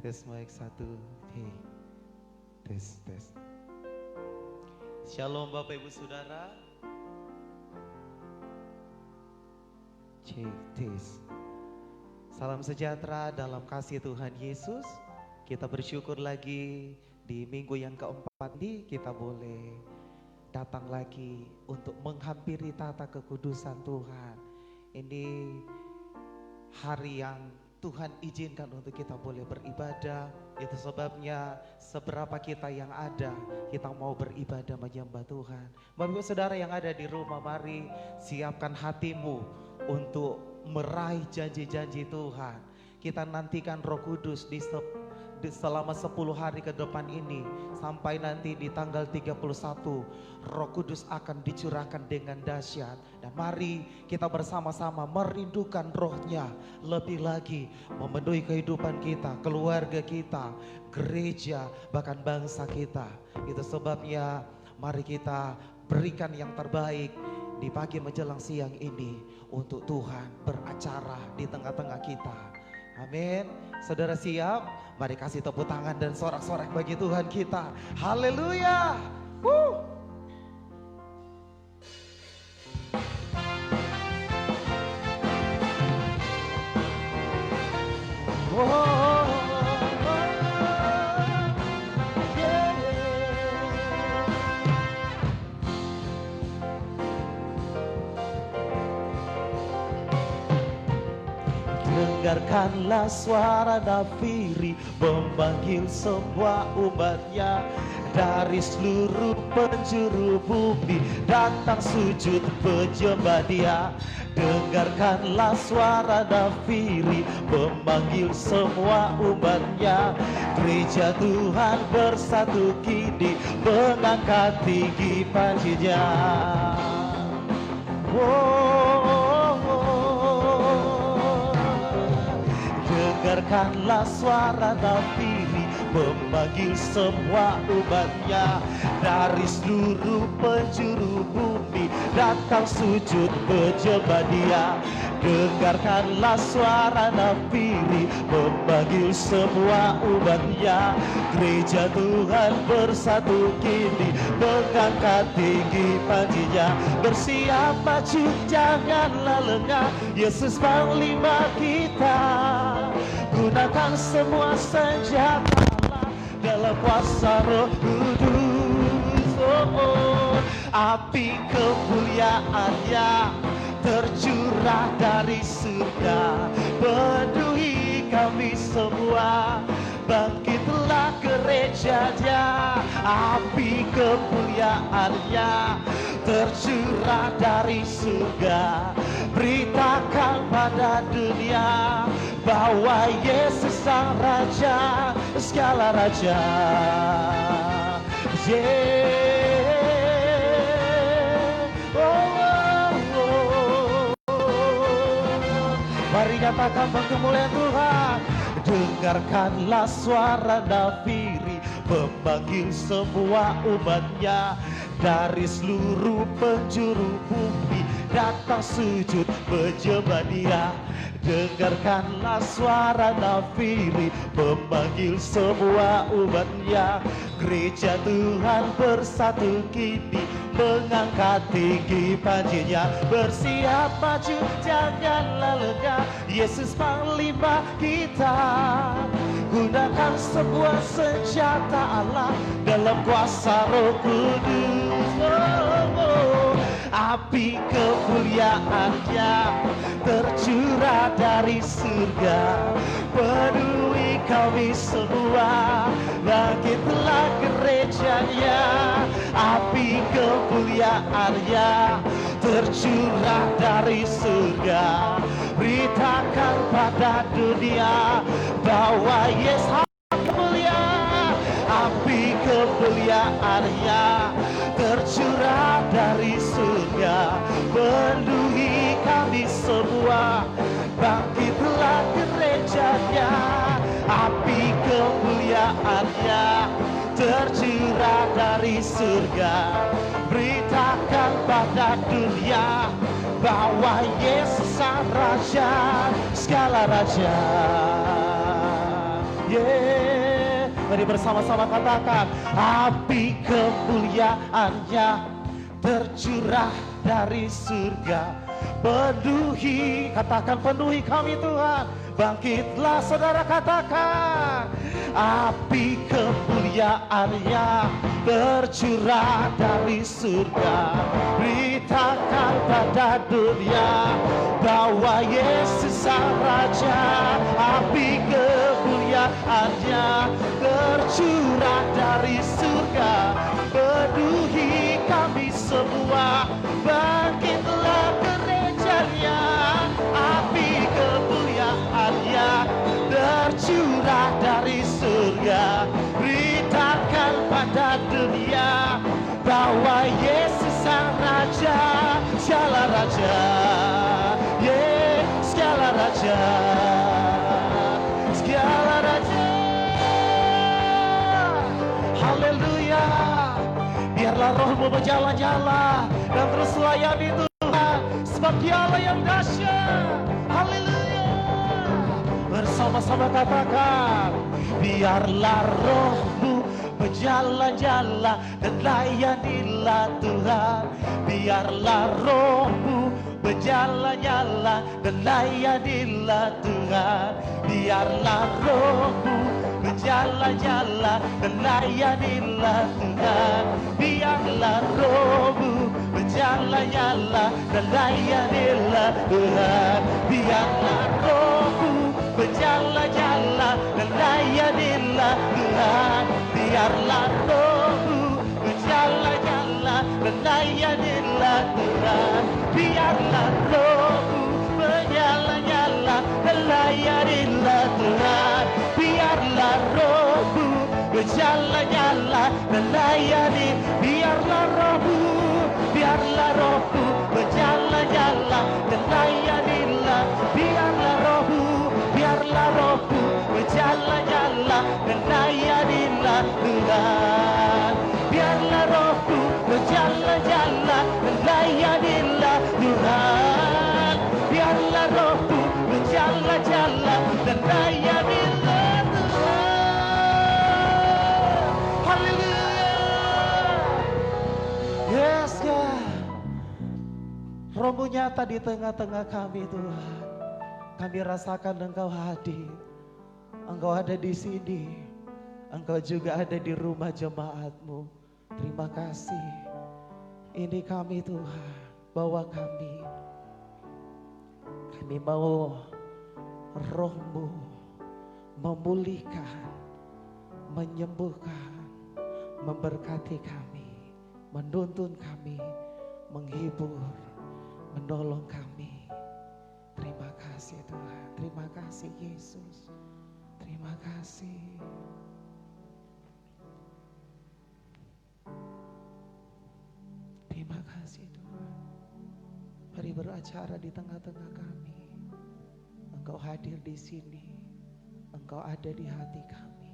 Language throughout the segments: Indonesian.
Tes mic 1. Hey. Tes. Shalom Bapak Ibu Saudara. Cek tes. Salam sejahtera dalam kasih Tuhan Yesus. Kita bersyukur lagi di minggu yang keempat ini kita boleh datang lagi untuk menghampiri tata kekudusan Tuhan. Ini hari yang Tuhan izinkan untuk kita boleh beribadah. Itu sebabnya seberapa kita yang ada, kita mau beribadah menyembah Tuhan. Bapak Ibu Saudara yang ada di rumah, mari siapkan hatimu untuk meraih janji-janji Tuhan. Kita nantikan Roh Kudus di selama 10 hari ke depan ini, sampai nanti di tanggal 31 Roh Kudus akan dicurahkan dengan dahsyat. Dan mari kita bersama-sama merindukan Roh-Nya lebih lagi, memenuhi kehidupan kita, keluarga kita, gereja, bahkan bangsa kita. Itu sebabnya mari kita berikan yang terbaik di pagi menjelang siang ini untuk Tuhan beracara di tengah-tengah kita. Amin. Saudara siap? Mari kasih tepuk tangan dan sorak-sorak bagi Tuhan kita. Haleluya. Dengarkanlah suara nafiri memanggil semua umatnya dari seluruh penjuru bumi, datang sujud menyembah Dia. Dengarkanlah suara nafiri memanggil semua umatnya, gereja Tuhan bersatu kini mengangkat tinggi panjinya. Dengarkanlah suara nafiri memanggil semua umatnya dari seluruh penjuru bumi, datang sujud menyembah Dia. Dengarkanlah suara nafiri memanggil semua umatnya, gereja Tuhan bersatu kini mengangkat tinggi panjinya. Bersiap maju janganlah lengah, Yesus Panglima kita. Gunakan semua senjata Allah dalam kuasa Roh Kudus. Api kemuliaan-Nya tercurah dari surga, penuhi kami semua. Bangkitlah gereja-Nya, api kemuliaan-Nya tercurah dari surga. Beritakan pada dunia bahwa Yesus Sang Raja, segala raja. Mari katakan kemuliaan Tuhan. Dengarkanlah suara nafiri memanggil semua umatnya dari seluruh penjuru bumi, datang sujud menyembah Dia. Dengarkanlah suara nafiri memanggil semua umatnya, gereja Tuhan bersatu kini mengangkat tinggi panjinya. Bersiap maju janganlah lengah, Yesus Panglima kita. Gunakan sebuah senjata Allah dalam kuasa Roh Kudus. Api kemuliaan-Nya tercurah dari surga, penuhi kami semua. Bangkitlah gereja-Nya, api kemuliaan-Nya tercurah dari surga. Beritakan pada dunia bahwa Yesus mulia, api kemuliaan-Nya tercurah dari surga, penuhi kami semua. Bangkitlah gereja-Nya, api kemuliaan-Nya tercurah dari surga. Beritakan pada dunia bahwa Yesus Sang Raja, segala raja. Yeah. Mari bersama-sama katakan, api kemuliaannya tercurah dari surga, penuhi, katakan penuhi kami Tuhan. Bangkitlah saudara, katakan, api kemuliaannya tercurah dari surga. Beritakan pada dunia bahwa Yesus sang Raja. Api kemuliaannya tercurah dari surga, penuhi kami semua. Bangkitlah gerejanya, api kemuliaannya tercurah dari surga. Beritakan pada dunia bahwa Yesus sang Raja, segala Raja, segala Raja, segala Raja. Haleluya. Biarlah rohmu berjalan-jalan dan terus layani Tuhan, sebab Dialah yang dahsyat. Haleluya. Bersama-sama katakan, biarlah rohmu berjalan-jalan dan layanilah Tuhan. Biarlah rohmu berjalan-jalan dan layanilah Tuhan. Biarlah rohmu berjalan-jalan dan layanilah Tuhan. Biarlah rohmu berjalan-jalan dan layanilah Tuhan. Biarlah rohmu berjalan-jalan dan layanilah Tuhan. Biarlah rohmu berjalan-jalan dan layanilah Tuhan. Biarlah rohmu berjalan-jalan dan layanilah Tuhan. Biarlah rohmu berjalan-jalan dan layani. Biarlah rohmu berjalan-jalan dan layanilah. Biarlah rohmu berjalan-jalan dan layanilah Tuhan. Biarlah rohmu berjalan-jalan dan layanilah Tuhan. Biarlah rohmu berjalan-jalan dan layanilah Tuhan. Haleluya. Yes God, rohmu nyata di tengah-tengah kami Tuhan. Kami rasakan Engkau hadir. Engkau ada di sini. Engkau juga ada di rumah jemaat-Mu. Terima kasih. Ini kami Tuhan, bawa kami. Kami mau roh-Mu memulihkan, menyembuhkan, memberkati kami, menuntun kami, menghibur, menolong kami. Terima kasih Tuhan, terima kasih Yesus, terima kasih. Terima kasih Tuhan. Mari beracara di tengah-tengah kami. Engkau hadir di sini, Engkau ada di hati kami.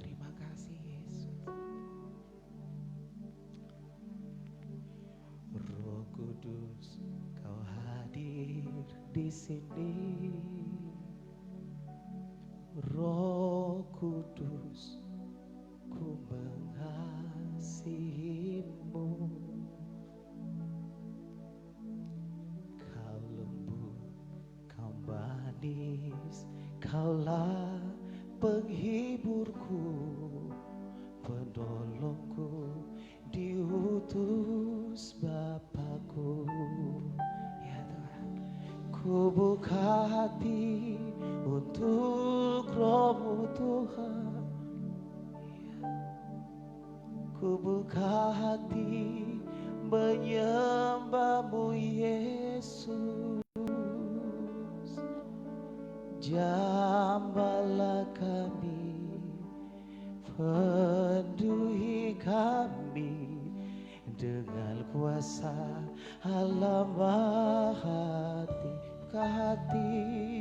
Terima kasih Yesus. Roh Kudus, Kau hadir di sini. Roh Kudus, ku mengasihi-Mu. Kau lembut, Kau manis, Kaulah penghiburku, penolongku, diutus Bapakku. Ya Tuhan, ku buka hati untuk Roh-Mu Tuhan. Ya, ku buka hati menyembah-Mu Yesus. Jambalah kami, penuhi kami dengan kuasa alam hati. Buka hati,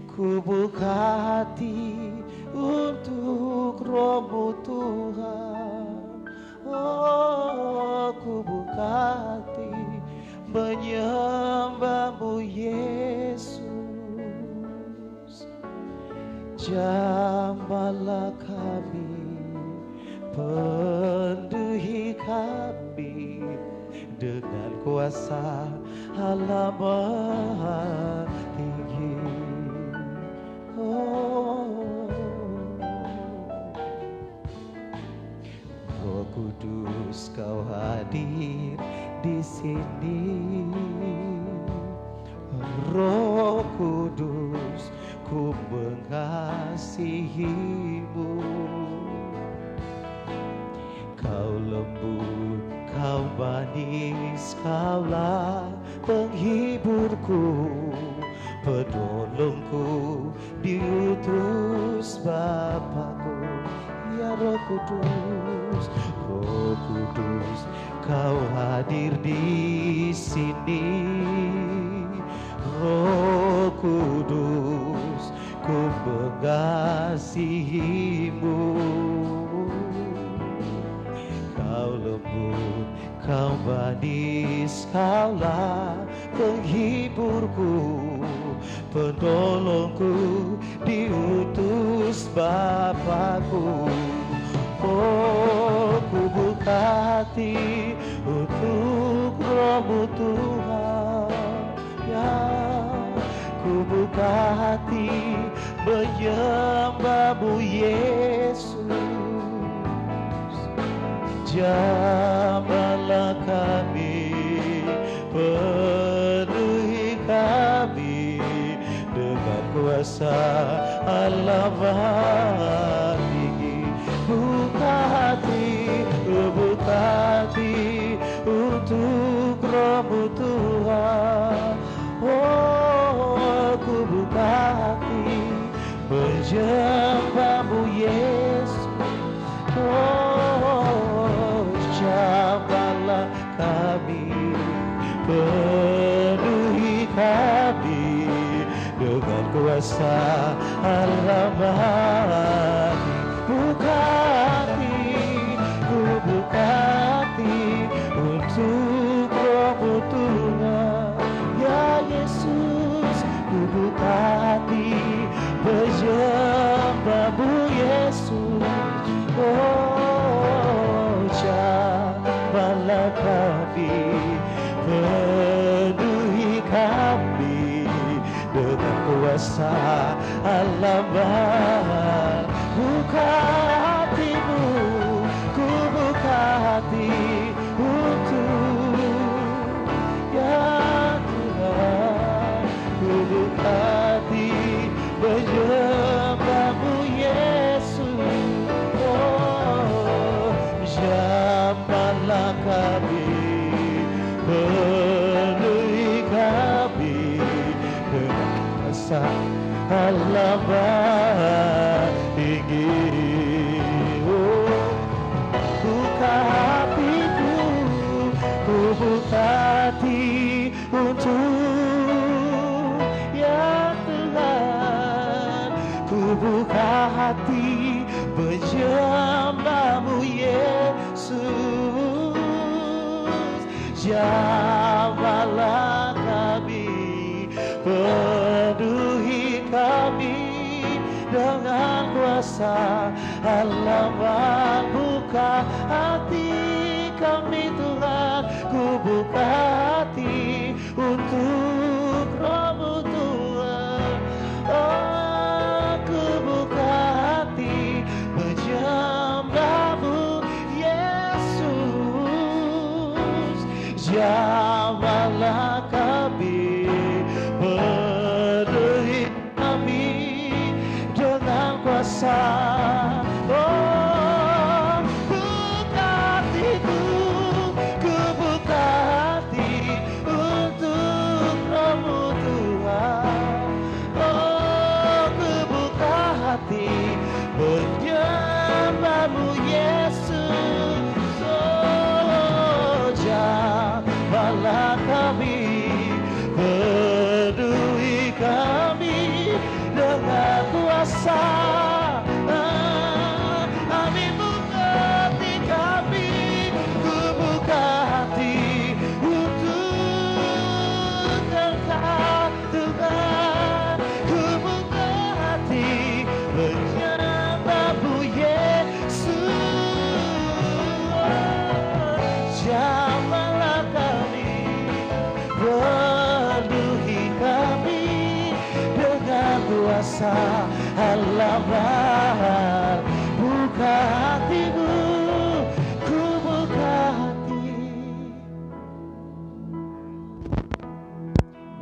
ku buka hati untuk Roh-Mu Tuhan. Oh, ku buka hati menyembah-Mu Yesus. Jamahlah kami, penuhi kami dengan kuasa Allah Maha Tinggi. Oh, Roh Kudus, Kau hadir di sini. Roh Kudus, ku mengasihimu. Kau lembut, Kau manis, Kaulah penghiburku, penolongku, diutus Bapakku. Ya Roh Kudus, Roh Kudus, Kau hadir di sini. Roh Kudus, ku mengasihimu. Kau lembut, Kau manis, Kaulah penghiburku, penolongku, diutus Bapakku. Oh, ku buka hati untuk Roh-Mu Tuhan, ya, ku buka hati menyembah-Mu Yesus. Jamahlah kami, penuhi kami dengan kuasa Allah Maha Tinggi. Buka hati untuk Roh-Mu Tuhan. Oh, ku buka hati menyembah-Mu Yesus. Oh, jamahlah kami, penuhi kami dengan kuasa Allah Maha Tinggi. Buka hati untuk Roh-Mu Tuhan. Ya Yesus, ku buka hati menyembah-Mu Yesus. Oh, jamahlah kami, penuhi kami dengan kuasa Allah Maha. Buka hatimu, ku buka hati untuk ya Tuhan. Ku buka hati menyembah-Mu Yesus. Oh, jamahlah kami, penuhi kami dengan kuasa Allah Maha Tinggi. Oh, buka hatiku, ku buka hati untuk ya Tuhan. Ku buka hati menyembah-Mu Yesus. Jamahlah kami, penuhi kami dengan kuasa Allah Maha. Buka hati kami Tuhan, ku buka hati untuk Roh-Mu Tuhan. Oh, ku buka hati menyembah-Mu Yesus. Jamahlah kami, penuhi kami dengan kuasa. Oh, buka hatiku, ku buka hati untuk Roh-Mu Tuhan. Oh, ku buka hati menyembah-Mu Yesus. Oh, jamahlah kami, penuhi kami dengan kuasa. Amin, buka hati kami, ku buka hati untuk Engkau Tuhan. Ku buka hati kuasa halaman. Buka hatimu, ku buka hati.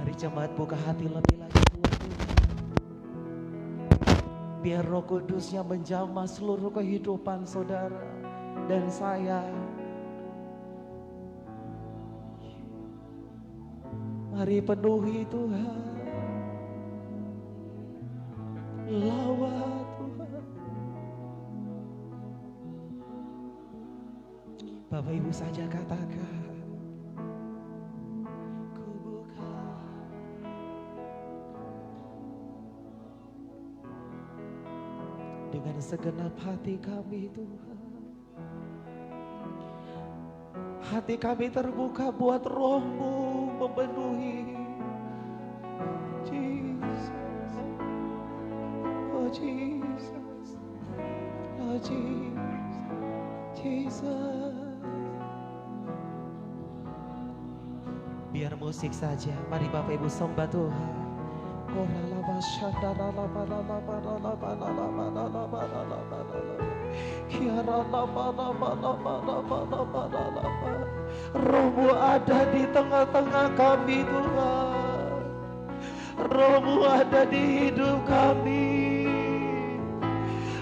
Mari jemaat buka hati lebih lagi buat Tuhan. Biar Roh Kudus yang menjamah seluruh kehidupan saudara dan saya. Mari penuhi Tuhan. Lawat Tuhan. Bapak Ibu saja katakan, ku buka. Dengan segenap hati kami Tuhan. Hati kami terbuka buat Roh-Mu memenuhi. Jesus, oh Jesus, oh Jesus, Jesus. Biar musik saja, mari Bapak Ibu sembah Tuhan. Roh-Mu ada di tengah-tengah kami Tuhan. Roh-Mu ada di hidup kami.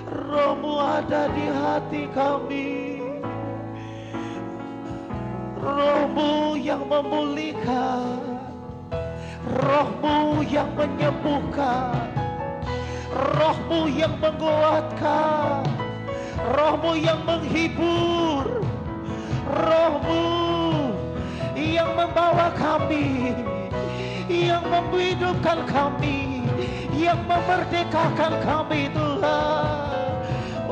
Roh-Mu ada di hati kami. Roh-Mu yang memulihkan, Roh-Mu yang menyembuhkan, Roh-Mu yang menguatkan, Roh-Mu yang menghibur, Roh-Mu yang membawa kami, yang menghidupkan kami, yang memerdekakan kami Tuhan.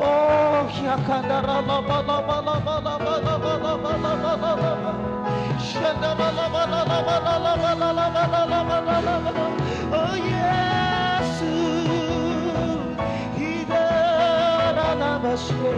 Oh ya kadara la la la la la la la la la la la la la la. Oh Yesus, hidana mashe.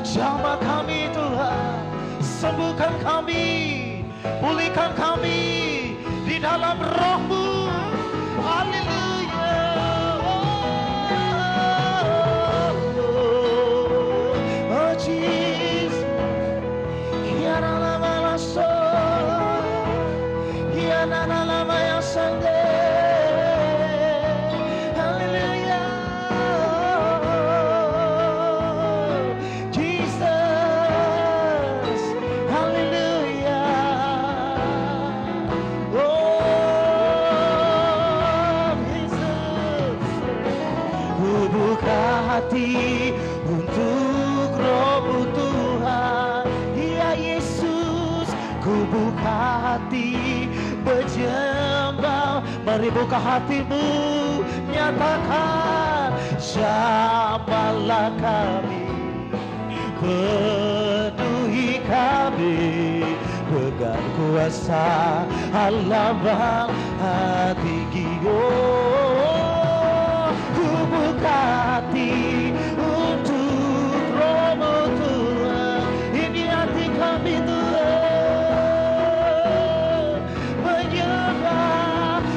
Jamah kami Tuhan, sembuhkan kami, pulihkan kami di dalam Roh-Mu. Haleluya. Oh Jesus, kiara lama laso, kiara lama yang sande. Haleluya. Jesus, haleluya. Hati untuk Roh-Mu Tuhan. Ya Yesus, ku buka hati berjambang. Mari buka hatimu, nyatakan, jamahlah kami, penuhi kami dengan kuasa halaman hati hati untuk Roh-Mu Tuhan. Ini hati kami Tuhan,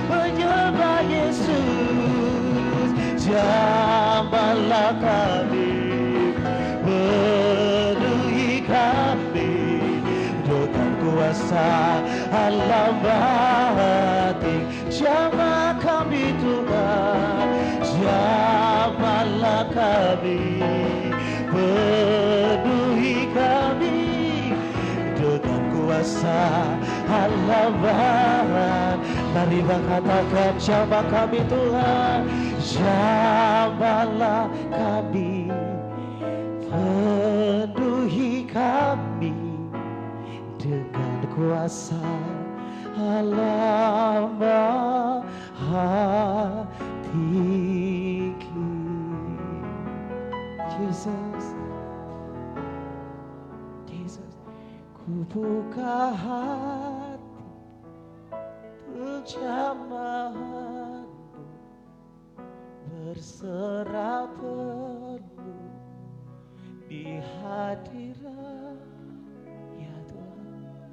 menyembah Yesus. Jamahlah kami, penuhi kami dengan kuasa halaman hati. Jamah kami Tuhan, jamahlah kami, penuhi kami dengan kuasa halaman. Mari katakan, jamah kami Tuhan, jamahlah kami, penuhi kami dengan kuasa halaman hati. Jesus, Jesus, ku buka hati untuk jamahan-Mu, berserah penuh hadirat ya Tuhan.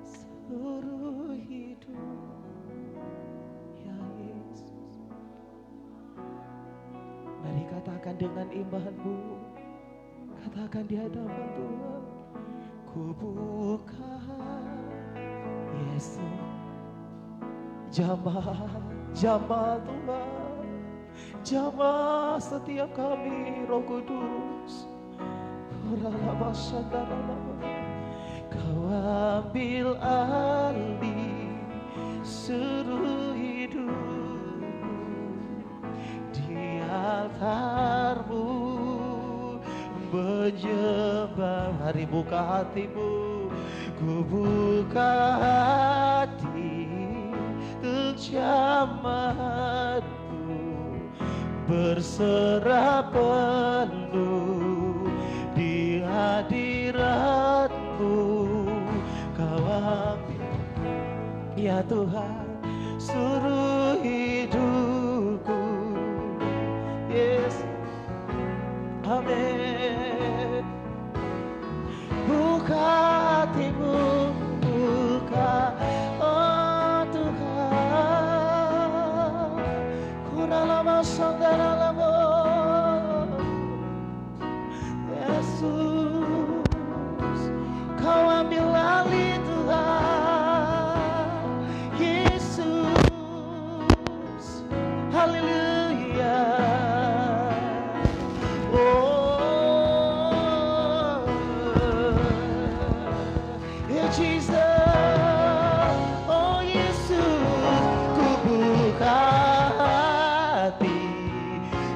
Seluruh hidup ya Yesus. Mari katakan dengan imanmu, katakan di hadapan Tuhan, ku buka Yesus. Jamah Tuhan, jamah setiap kami Roh Kudus. Kau ambil alih seluruh hidupku, di altar-Mu menyembah. Mari buka hatimu, ku buka hati untuk jamahanmu, berserah penuh di hadirat-Mu. Kau ambil ya Tuhan seluruh hidupku. Yes, amin. Buka hatimu, buka, oh Tuhan. Kuralama sandaralamo Yesus, kau ambil alih Tuhan Yesus. Haleluya. Oh yeah, Jesus. Oh Yesus, ku buka hati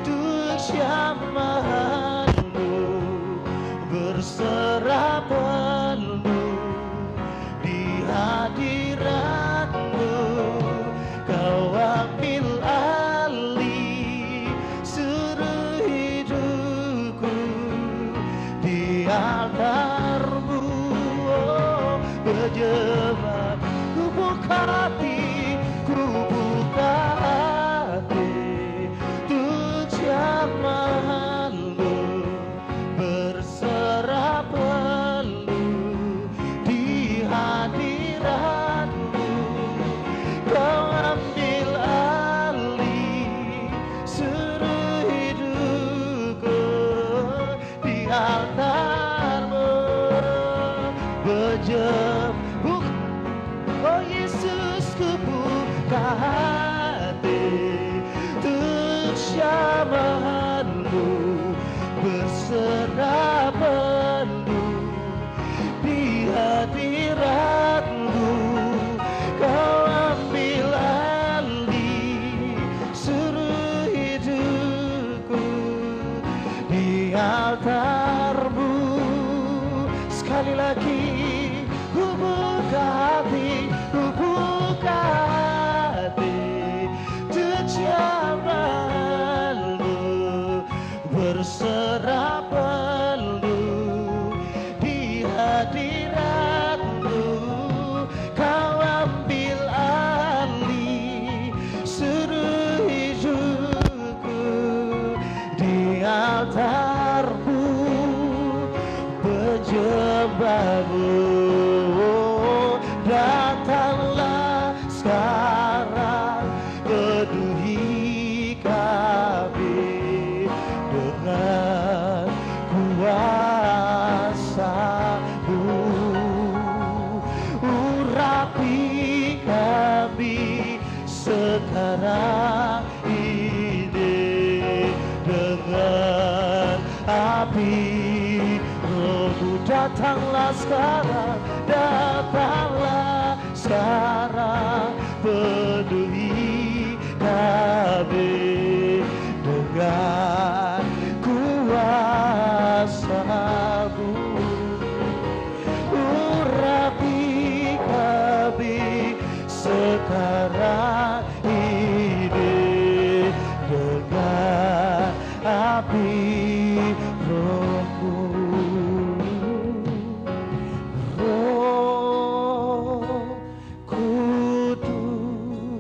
untuk jamahanmu, berserah penuh di hadirat-Mu. Kau ambil alih seluruh hidupku, di altar-Mu, oh, berjemaah. Ku buka hati, ku buka hati untuk jamahan-Mu, berserah penuh di hadirat-Mu. Kau ambil alih seluruh hidupku, di altar-Mu berjemaah. Oh Yesus, ku buka hati untuk jamahan-Mu, berserah penuh di hadirat-Mu. Kau ambil alih seluruh hidupku, di altar-Mu. Sekali lagi, ku buka hati, ku buka hati untuk jamahan-Mu, berserah penuh di hadirat-Mu. Kau ambil alih seluruh hidupku, di altar-Mu berjemaah-Mu. Datanglah sekarang, penuhi kami dengan kuasa-Mu. Urapi kami sekarang ini dengan api Roh-Mu. Datanglah sekarang, datanglah sekarang, penuhi kami dengan kuasa-Mu. Urapi kami sekarang ini dengan api Roh-Mu. Roh Kudus,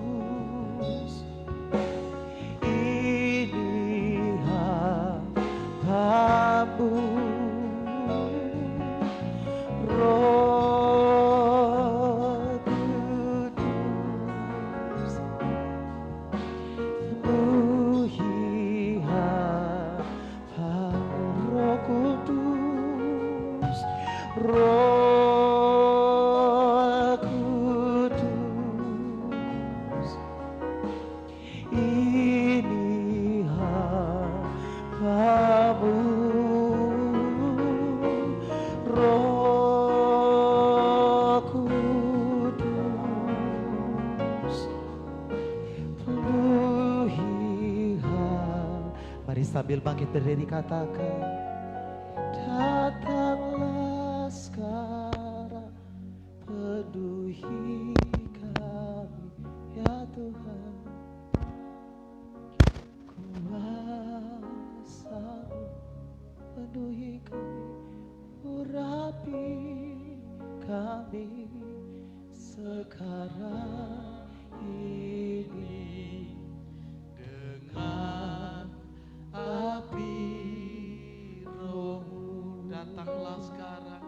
sambil bangkit berdiri katakan, datanglah sekarang, penuhi kami ya Tuhan. Kuasa-Mu penuhi kami, urapi kami sekarang ini dengan api Roh-Mu. Datanglah sekarang,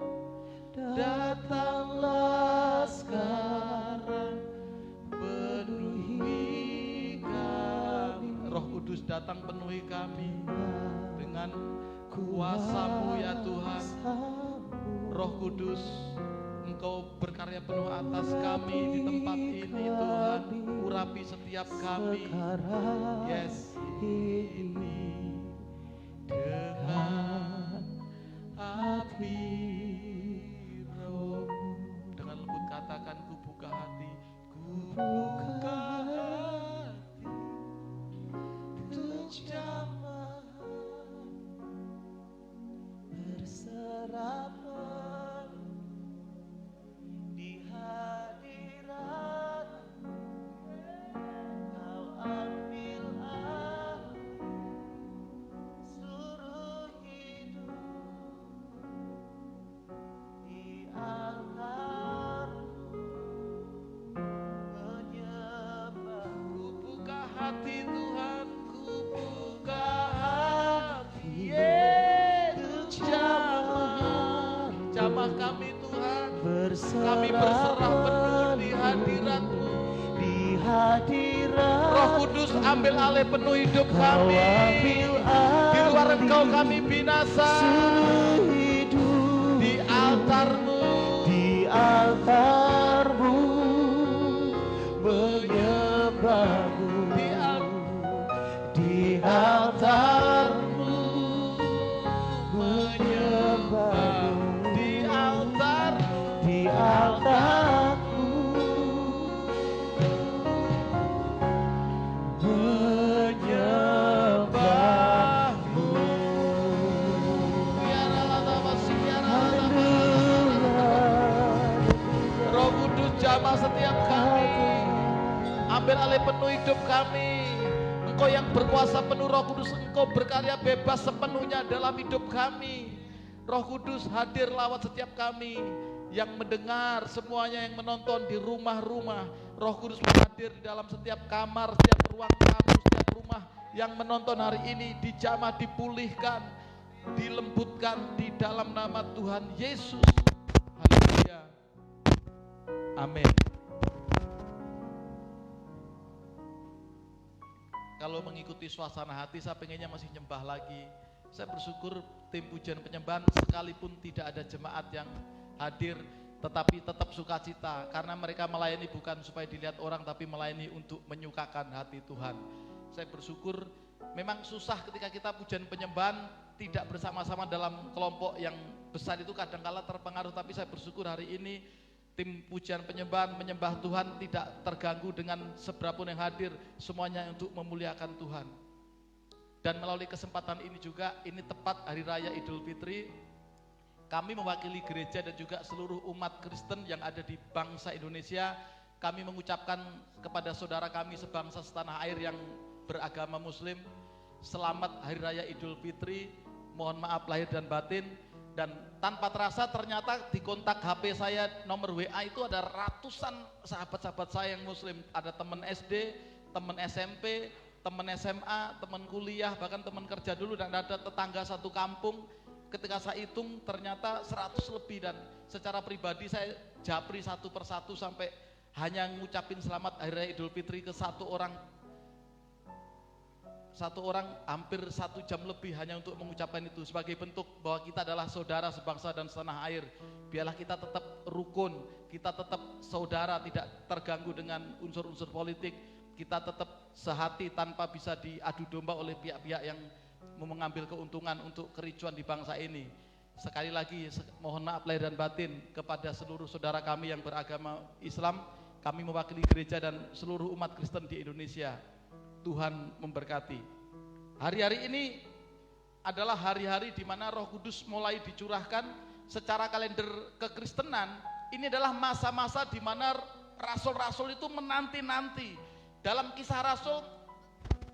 datanglah sekarang, penuhi kami. Roh Kudus datang penuhi kami dengan kuasa-Mu ya Tuhan. Roh Kudus, Engkau berkarya penuh atas kami di tempat ini Tuhan. Urapi setiap kami. Yes, ini dengan api Roh. Dengan lembut katakan, ku buka hati, ku buka hati untuk jamah berserah di hadirat, Kau ambil alih seluruh hidup di altar-Mu menyembah. Ku buka hati Tuhan, ku buka hati, untuk jamah, jamah kami Tuhan. Kami berserah penuh di hadirat-Mu. Di hadirat Roh Kudus ambil alih penuh hidup kami. Di luar Engkau kami binasa. seluruh hidup Di altar-Mu, di altar-Mu menyembah-Mu. Di altar-Mu menyembah-Mu. di altar, Di altar-Mu menyembah-Mu. Roh Kudus jamah setiap kami. Ambil alih penuh hidup kami. Engkau yang berkuasa penuh, Roh Kudus, Engkau berkarya bebas sepenuhnya dalam hidup kami. Roh Kudus hadir lewat setiap kami yang mendengar, semuanya yang menonton di rumah-rumah. Roh Kudus hadir di dalam setiap kamar, setiap ruang tamu, setiap rumah yang menonton hari ini. Dijamah, dipulihkan, dilembutkan di dalam nama Tuhan Yesus. Haleluya. Amin. Kalau mengikuti suasana hati, saya pengennya masih nyembah lagi. Saya bersyukur tim pujian penyembahan sekalipun tidak ada jemaat yang hadir, tetapi tetap sukacita karena mereka melayani bukan supaya dilihat orang, tapi melayani untuk menyukakan hati Tuhan. Saya bersyukur. Memang susah ketika kita pujian penyembahan tidak bersama-sama dalam kelompok yang besar, itu kadangkala terpengaruh, tapi saya bersyukur hari ini tim pujian penyembahan menyembah Tuhan tidak terganggu dengan seberapun yang hadir, semuanya untuk memuliakan Tuhan. Dan melalui kesempatan ini juga, ini tepat Hari Raya Idul Fitri, kami mewakili gereja dan juga seluruh umat Kristen yang ada di bangsa Indonesia, kami mengucapkan kepada saudara kami sebangsa setanah air yang beragama Muslim, selamat Hari Raya Idul Fitri, mohon maaf lahir dan batin. Dan tanpa terasa ternyata di kontak HP saya nomor WA itu ada ratusan sahabat-sahabat saya yang Muslim. Ada teman SD, teman SMP, teman SMA, teman kuliah, bahkan teman kerja dulu, dan ada tetangga satu kampung. Ketika saya hitung ternyata 100 lebih, dan secara pribadi saya japri satu persatu sampai hanya ngucapin selamat Hari Raya Idul Fitri ke satu orang hampir 1 jam lebih hanya untuk mengucapkan itu sebagai bentuk bahwa kita adalah saudara sebangsa dan setanah air. Biarlah kita tetap rukun, kita tetap saudara, tidak terganggu dengan unsur-unsur politik, kita tetap sehati tanpa bisa diadu domba oleh pihak-pihak yang mengambil keuntungan untuk kericuan di bangsa ini. Sekali lagi mohon maaf lahir dan batin kepada seluruh saudara kami yang beragama Islam. Kami mewakili gereja dan seluruh umat Kristen di Indonesia. Tuhan memberkati. Hari-hari ini adalah hari-hari di mana Roh Kudus mulai dicurahkan secara kalender kekristenan. Ini adalah masa-masa di mana rasul-rasul itu menanti-nanti. Dalam Kisah Rasul,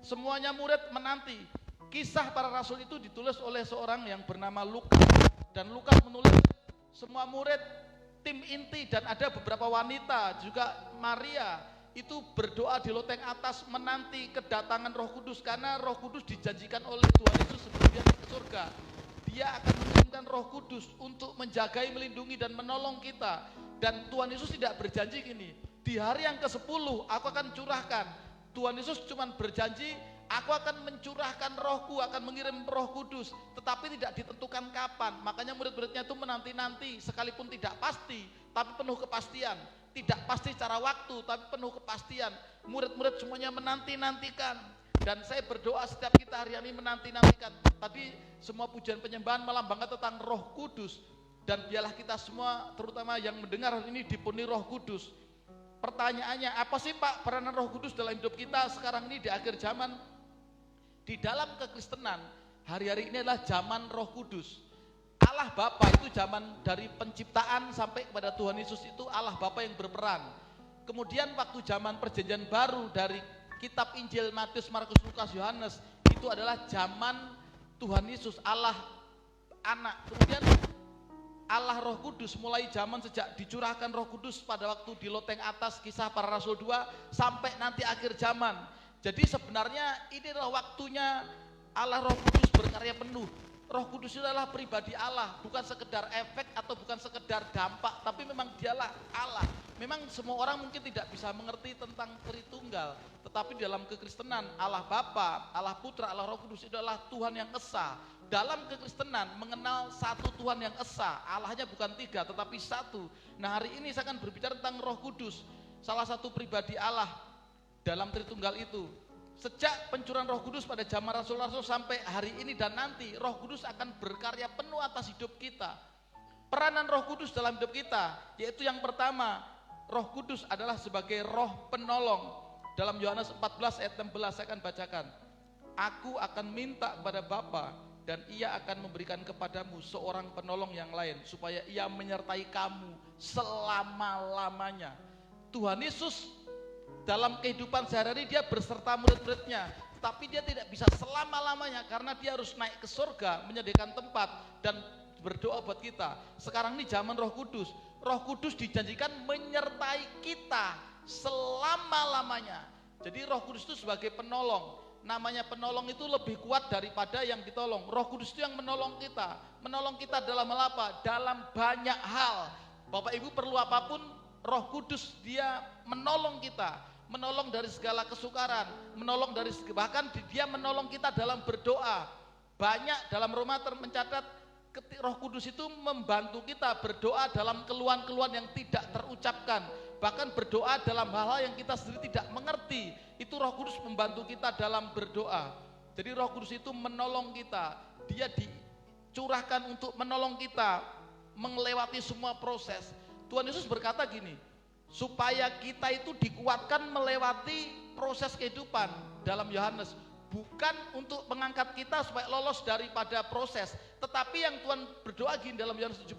semuanya murid menanti. Kisah para rasul itu ditulis oleh seorang yang bernama Lukas, dan Lukas menulis semua murid, tim inti, dan ada beberapa wanita juga Maria itu berdoa di loteng atas menanti kedatangan Roh Kudus, karena Roh Kudus dijanjikan oleh Tuhan Yesus sebelum dia ke surga. Dia akan mengirimkan Roh Kudus untuk menjagai, melindungi, dan menolong kita. Dan Tuhan Yesus tidak berjanji gini, di hari yang ke-10 aku akan curahkan. Tuhan Yesus cuma berjanji, aku akan mencurahkan Rohku, akan mengirim Roh Kudus, tetapi tidak ditentukan kapan. Makanya murid-muridnya itu menanti-nanti, sekalipun tidak pasti, tapi penuh kepastian. Tidak pasti secara waktu, tapi penuh kepastian. Murid-murid semuanya menanti-nantikan. Dan saya berdoa setiap kita hari ini menanti-nantikan. Tadi semua pujian penyembahan melambangkan tentang Roh Kudus. Dan biarlah kita semua, terutama yang mendengar hari ini, dipenuhi Roh Kudus. Pertanyaannya, apa sih Pak peranan Roh Kudus dalam hidup kita sekarang ini di akhir zaman? Di dalam kekristenan, hari-hari ini adalah zaman Roh Kudus. Allah Bapa itu zaman dari penciptaan sampai kepada Tuhan Yesus itu Allah Bapa yang berperan. Kemudian waktu zaman perjanjian baru dari kitab Injil Matius, Markus, Lukas, Yohanes, itu adalah zaman Tuhan Yesus, Allah Anak. Kemudian Allah Roh Kudus mulai zaman sejak dicurahkan Roh Kudus pada waktu di loteng atas Kisah Para Rasul 2 sampai nanti akhir zaman. Jadi sebenarnya ini adalah waktunya Allah Roh Kudus berkarya penuh. Roh Kudus itu adalah pribadi Allah, bukan sekedar efek atau bukan sekedar dampak, tapi memang dialah Allah. Memang semua orang mungkin tidak bisa mengerti tentang Tritunggal, tetapi dalam kekristenan Allah Bapa, Allah Putra, Allah Roh Kudus itu adalah Tuhan yang esa. Dalam kekristenan mengenal satu Tuhan yang esa, Allahnya bukan tiga tetapi satu. Nah hari ini saya akan berbicara tentang Roh Kudus, salah satu pribadi Allah dalam Tritunggal itu. Sejak pencurahan Roh Kudus pada zaman Rasul-Rasul sampai hari ini dan nanti, Roh Kudus akan berkarya penuh atas hidup kita. Peranan Roh Kudus dalam hidup kita, yaitu yang pertama, Roh Kudus adalah sebagai Roh penolong. Dalam Yohanes 14 ayat 16 saya akan bacakan. Aku akan minta kepada Bapa dan ia akan memberikan kepadamu seorang penolong yang lain, supaya ia menyertai kamu selama-lamanya. Tuhan Yesus dalam kehidupan sehari-hari dia berserta murid-muridnya, tapi dia tidak bisa selama-lamanya karena dia harus naik ke surga, menyediakan tempat dan berdoa buat kita. Sekarang ini zaman Roh Kudus. Roh Kudus dijanjikan menyertai kita selama-lamanya. Jadi Roh Kudus itu sebagai penolong. Namanya penolong itu lebih kuat daripada yang ditolong. Roh Kudus itu yang menolong kita. Menolong kita dalam apa? Dalam banyak hal. Bapak Ibu perlu apapun, Roh Kudus dia menolong kita. Menolong dari segala kesukaran, menolong dari bahkan dia menolong kita dalam berdoa. Banyak dalam Roma mencatat Roh Kudus itu membantu kita berdoa dalam keluhan-keluhan yang tidak terucapkan, bahkan berdoa dalam hal-hal yang kita sendiri tidak mengerti. Itu Roh Kudus membantu kita dalam berdoa. Jadi Roh Kudus itu menolong kita. Dia dicurahkan untuk menolong kita melewati semua proses. Tuhan Yesus berkata gini, supaya kita itu dikuatkan melewati proses kehidupan. Dalam Yohanes, bukan untuk mengangkat kita supaya lolos daripada proses, tetapi yang Tuhan berdoa gini dalam Yohanes 17,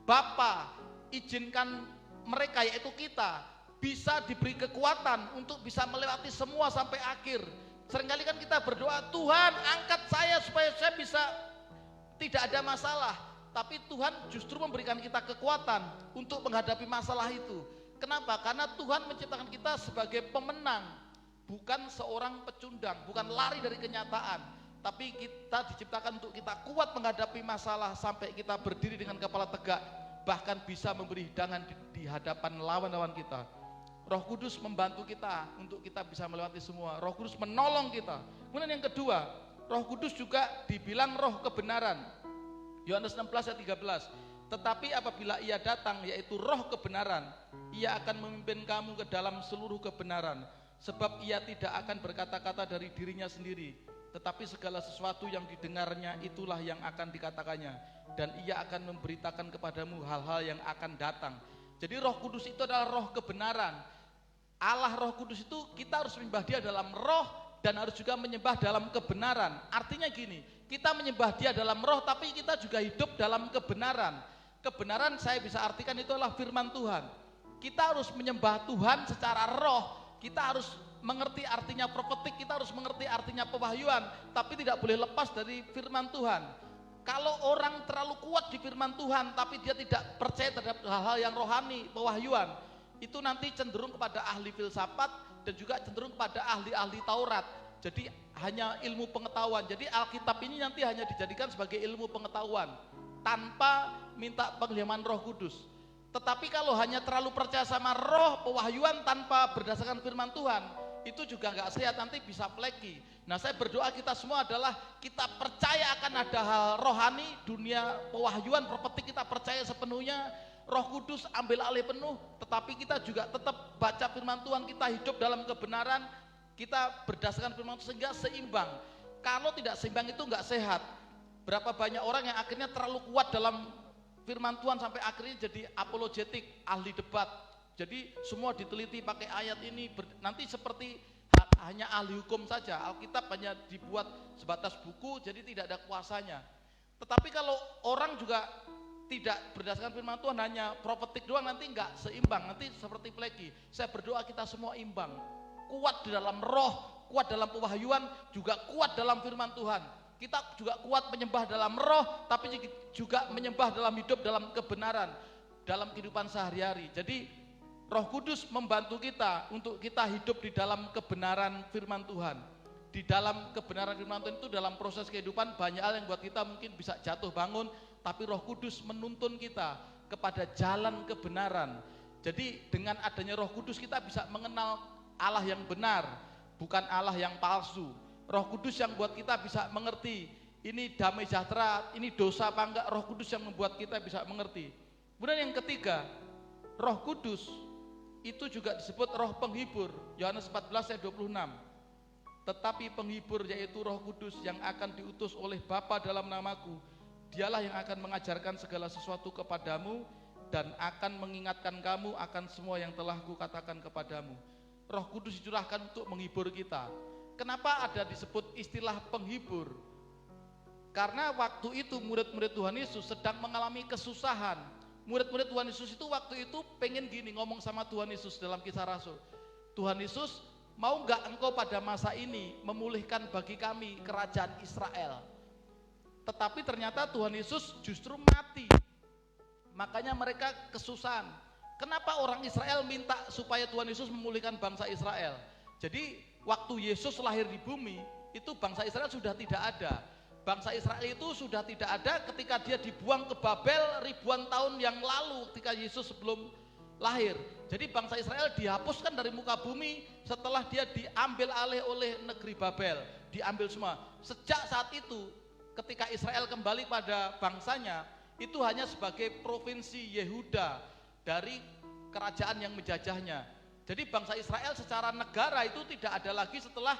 Bapa izinkan mereka, yaitu kita, bisa diberi kekuatan untuk bisa melewati semua sampai akhir. Seringkali kan kita berdoa, Tuhan angkat saya supaya saya bisa tidak ada masalah, tapi Tuhan justru memberikan kita kekuatan untuk menghadapi masalah itu. Kenapa? Karena Tuhan menciptakan kita sebagai pemenang, bukan seorang pecundang, bukan lari dari kenyataan, tapi kita diciptakan untuk kita kuat menghadapi masalah sampai kita berdiri dengan kepala tegak, bahkan bisa memberi hidangan di hadapan lawan-lawan kita. Roh Kudus membantu kita untuk kita bisa melewati semua. Roh Kudus menolong kita. Kemudian yang kedua, Roh Kudus juga dibilang roh kebenaran. Yohanes 16 ayat 13. Tetapi apabila ia datang, yaitu roh kebenaran, ia akan memimpin kamu ke dalam seluruh kebenaran. Sebab ia tidak akan berkata-kata dari dirinya sendiri, tetapi segala sesuatu yang didengarnya itulah yang akan dikatakannya. Dan ia akan memberitakan kepadamu hal-hal yang akan datang. Jadi Roh Kudus itu adalah roh kebenaran. Allah Roh Kudus itu kita harus menyembah dia dalam roh dan harus juga menyembah dalam kebenaran. Artinya gini, kita menyembah Dia dalam roh, tapi kita juga hidup dalam kebenaran. Kebenaran saya bisa artikan itu adalah firman Tuhan. Kita harus menyembah Tuhan secara roh, kita harus mengerti artinya profetik, kita harus mengerti artinya pewahyuan, tapi tidak boleh lepas dari firman Tuhan. Kalau orang terlalu kuat di firman Tuhan, tapi dia tidak percaya terhadap hal-hal yang rohani, pewahyuan, itu nanti cenderung kepada ahli filsafat dan juga cenderung kepada ahli-ahli Taurat. Jadi hanya ilmu pengetahuan. Jadi Alkitab ini nanti hanya dijadikan sebagai ilmu pengetahuan tanpa minta pengilhaman Roh Kudus. Tetapi kalau hanya terlalu percaya sama roh pewahyuan tanpa berdasarkan firman Tuhan, itu juga nggak sehat, nanti bisa fleki. Nah, saya berdoa kita semua adalah kita percaya akan ada hal rohani, dunia pewahyuan, profetik kita percaya sepenuhnya, Roh Kudus ambil alih penuh, tetapi kita juga tetap baca firman Tuhan, kita hidup dalam kebenaran, kita berdasarkan firman Tuhan sehingga seimbang. Kalau tidak seimbang itu nggak sehat. Berapa banyak orang yang akhirnya terlalu kuat dalam firman Tuhan sampai akhirnya jadi apologetik, ahli debat. Jadi semua diteliti pakai ayat ini, nanti seperti hanya ahli hukum saja. Alkitab hanya dibuat sebatas buku, jadi tidak ada kuasanya. Tetapi kalau orang juga tidak berdasarkan firman Tuhan, hanya profetik doang, nanti enggak seimbang, nanti seperti plegi. Saya berdoa kita semua imbang, kuat di dalam roh, kuat dalam pewahyuan, juga kuat dalam firman Tuhan. Kita juga kuat menyembah dalam roh, tapi juga menyembah dalam hidup, dalam kebenaran, dalam kehidupan sehari-hari. Jadi Roh Kudus membantu kita untuk kita hidup di dalam kebenaran firman Tuhan. Di dalam kebenaran firman Tuhan itu dalam proses kehidupan banyak hal yang buat kita mungkin bisa jatuh bangun, tapi Roh Kudus menuntun kita kepada jalan kebenaran. Jadi dengan adanya Roh Kudus kita bisa mengenal Allah yang benar, bukan Allah yang palsu. Roh Kudus yang buat kita bisa mengerti ini damai sejahtera, ini dosa apa enggak, Roh Kudus yang membuat kita bisa mengerti. Kemudian yang ketiga, Roh Kudus itu juga disebut roh penghibur. Yohanes 14 ayat 26. Tetapi penghibur yaitu Roh Kudus yang akan diutus oleh Bapa dalam namaku, Dialah yang akan mengajarkan segala sesuatu kepadamu dan akan mengingatkan kamu akan semua yang telah kukatakan kepadamu. Roh Kudus dicurahkan untuk menghibur kita. Kenapa ada disebut istilah penghibur? Karena waktu itu murid-murid Tuhan Yesus sedang mengalami kesusahan. Murid-murid Tuhan Yesus itu waktu itu pengen gini ngomong sama Tuhan Yesus dalam Kisah Rasul. Tuhan Yesus, mau nggak engkau pada masa ini memulihkan bagi kami kerajaan Israel? Tetapi ternyata Tuhan Yesus justru mati. Makanya mereka kesusahan. Kenapa orang Israel minta supaya Tuhan Yesus memulihkan bangsa Israel? Jadi waktu Yesus lahir di bumi, itu bangsa Israel sudah tidak ada. Bangsa Israel itu sudah tidak ada ketika dia dibuang ke Babel ribuan tahun yang lalu ketika Yesus sebelum lahir. Jadi bangsa Israel dihapuskan dari muka bumi setelah dia diambil alih oleh negeri Babel. Diambil semua. Sejak saat itu ketika Israel kembali pada bangsanya, itu hanya sebagai provinsi Yehuda dari kerajaan yang menjajahnya. Jadi bangsa Israel secara negara itu tidak ada lagi setelah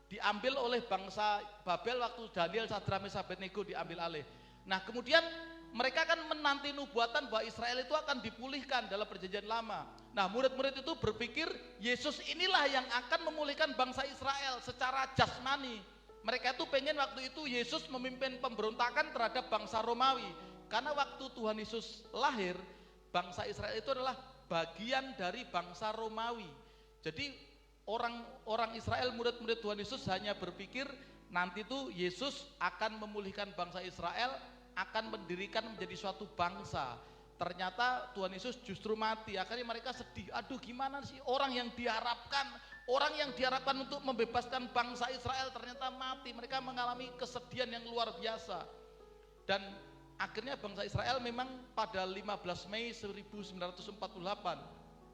diambil oleh bangsa Babel waktu Daniel, Sadrak, Mesak, Abednego diambil alih. Nah kemudian mereka kan menanti nubuatan bahwa Israel itu akan dipulihkan dalam perjanjian lama. Nah murid-murid itu berpikir Yesus inilah yang akan memulihkan bangsa Israel secara jasmani. Mereka itu pengen waktu itu Yesus memimpin pemberontakan terhadap bangsa Romawi. Karena waktu Tuhan Yesus lahir, bangsa Israel itu adalah bagian dari bangsa Romawi. Jadi orang Israel, murid-murid Tuhan Yesus hanya berpikir nanti tuh Yesus akan memulihkan bangsa Israel, akan mendirikan menjadi suatu bangsa. Ternyata Tuhan Yesus justru mati. Akhirnya mereka sedih. Aduh gimana sih orang yang diharapkan untuk membebaskan bangsa Israel ternyata mati. Mereka mengalami kesedihan yang luar biasa. Dan akhirnya bangsa Israel memang pada 15 Mei 1948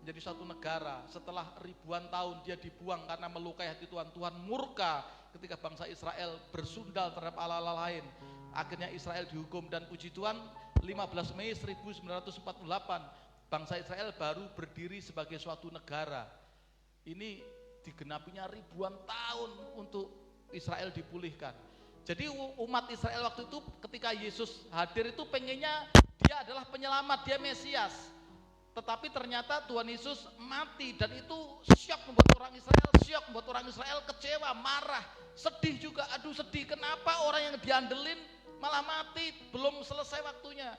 menjadi suatu negara. Setelah ribuan tahun dia dibuang karena melukai hati Tuhan. Tuhan murka ketika bangsa Israel bersundal terhadap Allah-Allah lain. Akhirnya Israel dihukum dan puji Tuhan 15 Mei 1948 bangsa Israel baru berdiri sebagai suatu negara. Ini digenapinya ribuan tahun untuk Israel dipulihkan. Jadi umat Israel waktu itu ketika Yesus hadir itu pengennya dia adalah penyelamat, dia Mesias. Tetapi ternyata Tuhan Yesus mati, dan itu syok membuat orang Israel kecewa, marah, sedih juga. Aduh sedih, kenapa orang yang diandelin malah mati, belum selesai waktunya.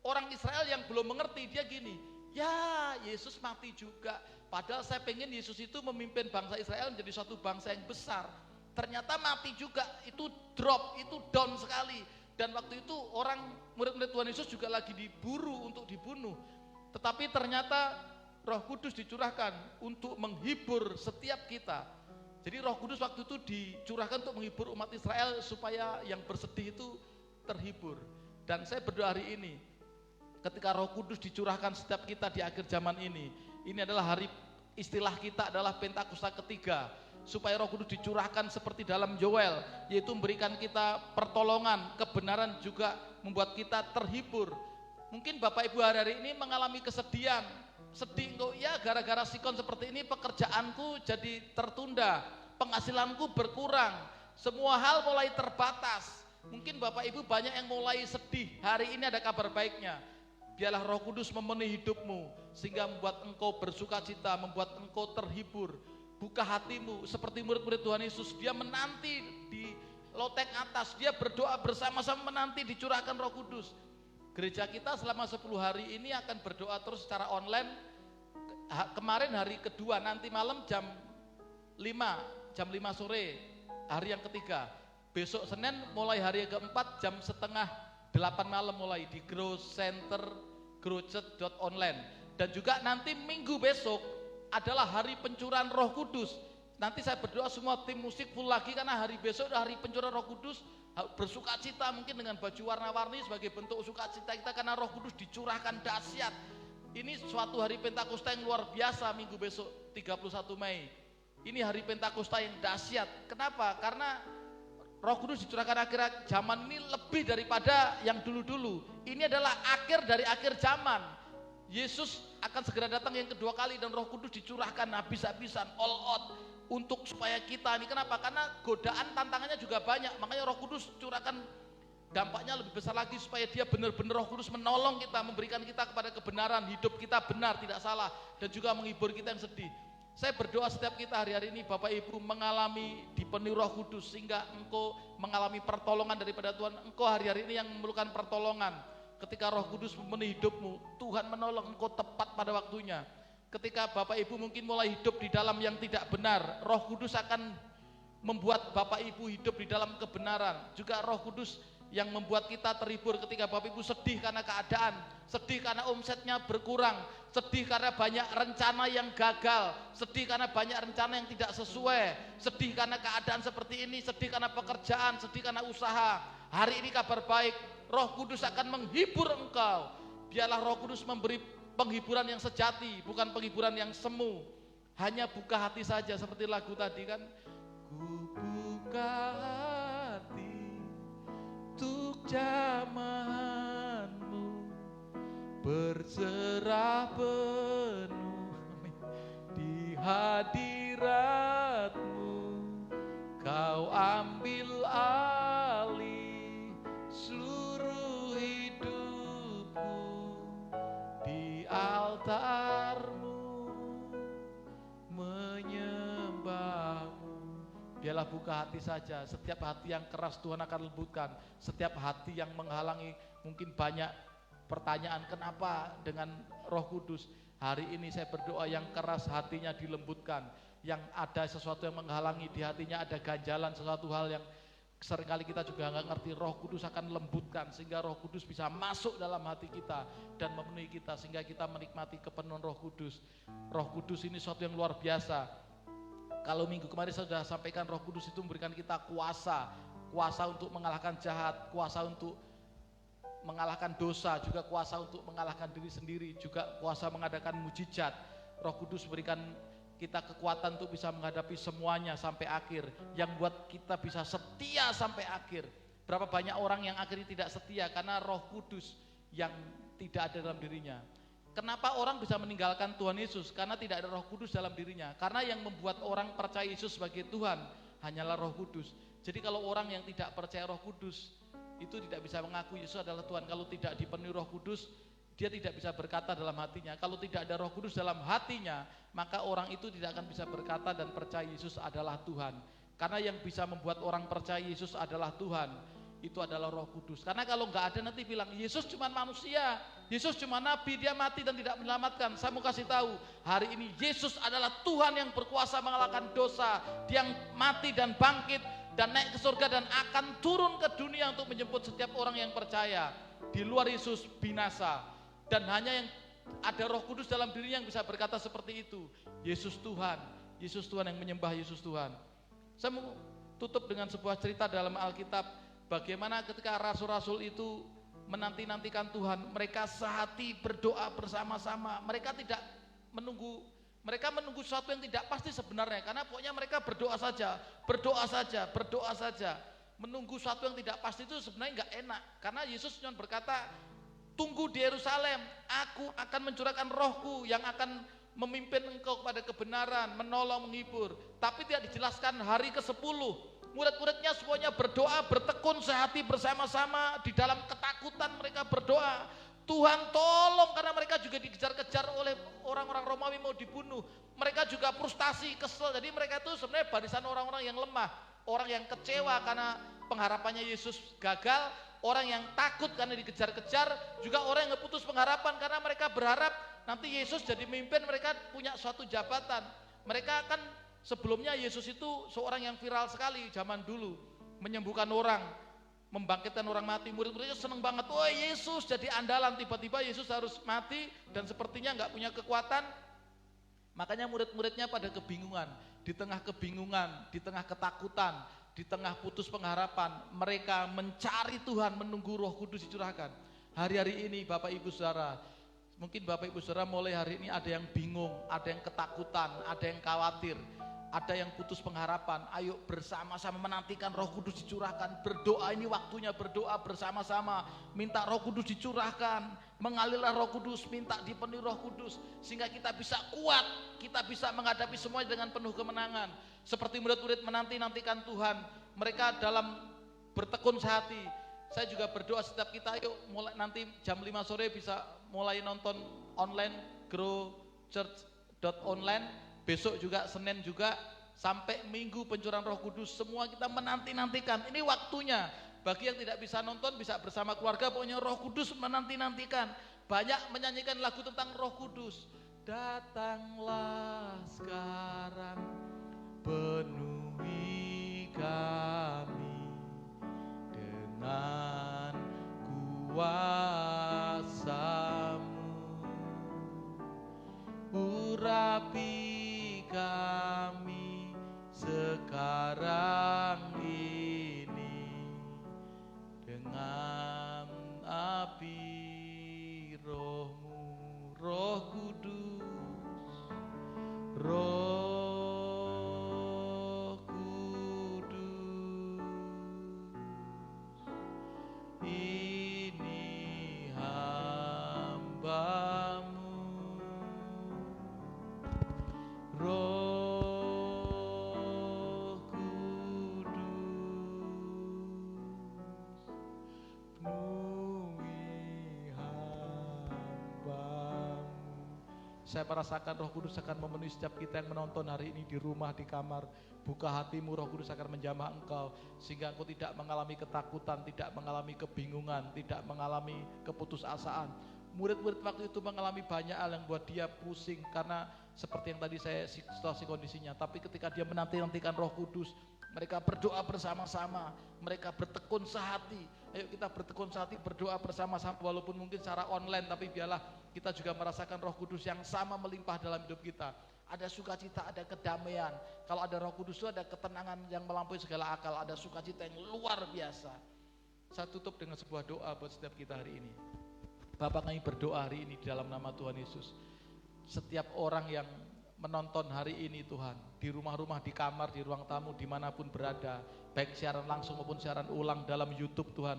Orang Israel yang belum mengerti, dia gini, ya Yesus mati juga. Padahal saya pengen Yesus itu memimpin bangsa Israel menjadi suatu bangsa yang besar. Ternyata mati juga, itu drop, itu down sekali. Dan waktu itu orang murid-murid Tuhan Yesus juga lagi diburu untuk dibunuh. Tetapi ternyata Roh Kudus dicurahkan untuk menghibur setiap kita. Jadi Roh Kudus waktu itu dicurahkan untuk menghibur umat Israel supaya yang bersedih itu terhibur. Dan saya berdoa hari ini, ketika Roh Kudus dicurahkan setiap kita di akhir zaman ini adalah hari, istilah kita adalah Pentakosta ketiga, supaya Roh Kudus dicurahkan seperti dalam Yoel, yaitu memberikan kita pertolongan, kebenaran, juga membuat kita terhibur. Mungkin Bapak Ibu hari ini mengalami kesedihan, sedih kok ya, gara-gara sikon seperti ini pekerjaanku jadi tertunda, penghasilanku berkurang, semua hal mulai terbatas. Mungkin Bapak Ibu banyak yang mulai sedih. Hari ini ada kabar baiknya. Biarlah Roh Kudus memenuhi hidupmu sehingga membuat engkau bersuka cita, membuat engkau terhibur. Buka hatimu seperti murid-murid Tuhan Yesus, dia menanti di loteng atas, dia berdoa bersama-sama menanti dicurahkan Roh Kudus. Gereja kita selama 10 hari ini akan berdoa terus secara online. Kemarin hari kedua, nanti malam jam 5 sore, hari yang ketiga. Besok Senin mulai hari yang keempat jam setengah 8 malam mulai di Grow Center growchurch.online. Dan juga nanti minggu besok adalah hari pencurahan Roh Kudus. Nanti saya berdoa semua tim musik full lagi, karena hari besok adalah hari pencurahan Roh Kudus. Bersuka cita mungkin dengan baju warna-warni sebagai bentuk sukacita kita karena Roh Kudus dicurahkan dahsyat. Ini suatu hari Pentakosta yang luar biasa minggu besok 31 Mei. Ini hari Pentakosta yang dahsyat. Kenapa? Karena Roh Kudus dicurahkan akhir zaman ini lebih daripada yang dulu-dulu. Ini adalah akhir dari akhir zaman. Yesus akan segera datang yang kedua kali dan Roh Kudus dicurahkan habis-habisan, all out untuk supaya kita ini. Kenapa? Karena godaan, tantangannya juga banyak. Makanya Roh Kudus curahkan, dampaknya lebih besar lagi supaya dia benar-benar Roh Kudus menolong kita, memberikan kita kepada kebenaran, hidup kita benar, tidak salah, dan juga menghibur kita yang sedih. Saya berdoa setiap kita hari-hari ini Bapak Ibu mengalami dipenuhi Roh Kudus sehingga engkau mengalami pertolongan daripada Tuhan. Engkau hari-hari ini yang memerlukan pertolongan. Ketika Roh Kudus memenuhi hidupmu, Tuhan menolong engkau tepat pada waktunya. Ketika Bapak Ibu mungkin mulai hidup di dalam yang tidak benar, Roh Kudus akan membuat Bapak Ibu hidup di dalam kebenaran. Juga Roh Kudus yang membuat kita terhibur ketika Bapak Ibu sedih karena keadaan, sedih karena omsetnya berkurang, sedih karena banyak rencana yang gagal, sedih karena banyak rencana yang tidak sesuai, sedih karena keadaan seperti ini, sedih karena pekerjaan, sedih karena usaha. Hari ini kabar baik, Roh Kudus akan menghibur engkau. Biarlah Roh Kudus memberi penghiburan yang sejati, bukan penghiburan yang semu. Hanya buka hati saja seperti lagu tadi kan. Ku buka hati untuk jamahanmu, berserah penuh di hadiratmu. Kau ambil alih seluruh hidupku di altarmu, menyembahmu. Biarlah buka hati saja. Setiap hati yang keras Tuhan akan lembutkan. Setiap hati yang menghalangi, mungkin banyak pertanyaan kenapa dengan Roh Kudus. Hari ini saya berdoa yang keras hatinya dilembutkan. Yang ada sesuatu yang menghalangi di hatinya, ada ganjalan, sesuatu hal yang seringkali kita juga nggak ngerti. Roh Kudus akan lembutkan sehingga Roh Kudus bisa masuk dalam hati kita dan memenuhi kita sehingga kita menikmati kepenuhan Roh Kudus. Roh Kudus ini sesuatu yang luar biasa. Kalau minggu kemarin saya sudah sampaikan, Roh Kudus itu memberikan kita kuasa untuk mengalahkan jahat, kuasa untuk mengalahkan dosa, juga kuasa untuk mengalahkan diri sendiri, juga kuasa mengadakan mujizat. Roh Kudus berikan kita kekuatan untuk bisa menghadapi semuanya sampai akhir, yang buat kita bisa setia sampai akhir. Berapa banyak orang yang akhirnya tidak setia karena Roh Kudus yang tidak ada dalam dirinya. Kenapa orang bisa meninggalkan Tuhan Yesus? Karena tidak ada Roh Kudus dalam dirinya. Karena yang membuat orang percaya Yesus sebagai Tuhan hanyalah Roh Kudus. Jadi kalau orang yang tidak percaya Roh Kudus itu tidak bisa mengaku Yesus adalah Tuhan. Kalau tidak dipenuhi Roh Kudus, dia tidak bisa berkata dalam hatinya. Kalau tidak ada Roh Kudus dalam hatinya, maka orang itu tidak akan bisa berkata dan percaya Yesus adalah Tuhan. Karena yang bisa membuat orang percaya Yesus adalah Tuhan, itu adalah Roh Kudus. Karena kalau nggak ada nanti bilang Yesus cuma manusia, Yesus cuma nabi, dia mati dan tidak menyelamatkan. Saya mau kasih tahu, hari ini Yesus adalah Tuhan yang berkuasa mengalahkan dosa, dia yang mati dan bangkit dan naik ke surga dan akan turun ke dunia untuk menjemput setiap orang yang percaya. Di luar Yesus binasa, dan hanya yang ada Roh Kudus dalam dirinya yang bisa berkata seperti itu. Yesus Tuhan, Yesus Tuhan, yang menyembah Yesus Tuhan. Saya mau tutup dengan sebuah cerita dalam Alkitab. Bagaimana ketika rasul-rasul itu menanti-nantikan Tuhan, mereka sehati berdoa bersama-sama. Mereka tidak menunggu, mereka menunggu sesuatu yang tidak pasti sebenarnya, karena pokoknya mereka berdoa saja, berdoa saja, berdoa saja. Menunggu sesuatu yang tidak pasti itu sebenarnya nggak enak, karena Yesus cuma berkata, tunggu di Yerusalem, aku akan mencurahkan rohku yang akan memimpin engkau kepada kebenaran, menolong, menghibur. Tapi tidak dijelaskan hari ke-10. Murid-muridnya semuanya berdoa, bertekun sehati bersama-sama, di dalam ketakutan mereka berdoa, Tuhan tolong, karena mereka juga dikejar-kejar oleh orang-orang Romawi mau dibunuh. Mereka juga frustasi, kesel. Jadi mereka itu sebenarnya barisan orang-orang yang lemah, orang yang kecewa karena pengharapannya Yesus gagal, orang yang takut karena dikejar-kejar, juga orang yang putus pengharapan karena mereka berharap nanti Yesus jadi mimpin, mereka punya suatu jabatan. Mereka kan sebelumnya Yesus itu seorang yang viral sekali zaman dulu, menyembuhkan orang, membangkitkan orang mati. Murid-muridnya seneng banget, oh Yesus jadi andalan. Tiba-tiba Yesus harus mati dan sepertinya nggak punya kekuatan. Makanya murid-muridnya pada kebingungan, di tengah kebingungan, di tengah ketakutan, di tengah putus pengharapan, mereka mencari Tuhan, menunggu Roh Kudus dicurahkan. Hari-hari ini Bapak Ibu Saudara, mungkin Bapak Ibu Saudara mulai hari ini ada yang bingung, ada yang ketakutan, ada yang khawatir, ada yang putus pengharapan. Ayo bersama-sama menantikan Roh Kudus dicurahkan. Berdoa, ini waktunya berdoa bersama-sama, minta Roh Kudus dicurahkan, mengalirlah Roh Kudus, minta dipenuhi Roh Kudus, sehingga kita bisa kuat, kita bisa menghadapi semuanya dengan penuh kemenangan. Seperti murid-murid menanti-nantikan Tuhan, mereka dalam bertekun sehati. Saya juga berdoa setiap kita, ayo mulai nanti jam 5 sore bisa mulai nonton online growchurch.online. Besok juga, Senin juga, sampai Minggu pencurahan Roh Kudus, semua kita menanti-nantikan. Ini waktunya. Bagi yang tidak bisa nonton, bisa bersama keluarga, pokoknya Roh Kudus menanti-nantikan. Banyak menyanyikan lagu tentang Roh Kudus. Datanglah sekarang, penuhi kami dengan kuasa-Mu, urapi kami sekarang ini dengan api Roh-Mu, Roh Kudus, Roh Kudus, ini hamba-Mu, Roh Kudus, penuhi hamba-Mu. Saya merasakan Roh Kudus akan memenuhi setiap kita yang menonton hari ini di rumah, di kamar. Buka hatimu, Roh Kudus akan menjamah engkau, sehingga engkau tidak mengalami ketakutan, tidak mengalami kebingungan, tidak mengalami keputusasaan. Murid-murid waktu itu mengalami banyak hal yang buat dia pusing, karena seperti yang tadi saya situasi kondisinya. Tapi ketika dia menanti-nantikan Roh Kudus, mereka berdoa bersama-sama, mereka bertekun sehati. Ayo kita bertekun sehati, berdoa bersama-sama, walaupun mungkin secara online, tapi biarlah kita juga merasakan Roh Kudus yang sama melimpah dalam hidup kita. Ada sukacita, ada kedamaian. Kalau ada Roh Kudus itu ada ketenangan yang melampaui segala akal, ada sukacita yang luar biasa. Saya tutup dengan sebuah doa buat setiap kita hari ini. Bapak, kami berdoa hari ini di dalam nama Tuhan Yesus. Setiap orang yang menonton hari ini Tuhan, di rumah-rumah, di kamar, di ruang tamu, dimanapun berada, baik siaran langsung maupun siaran ulang dalam YouTube Tuhan,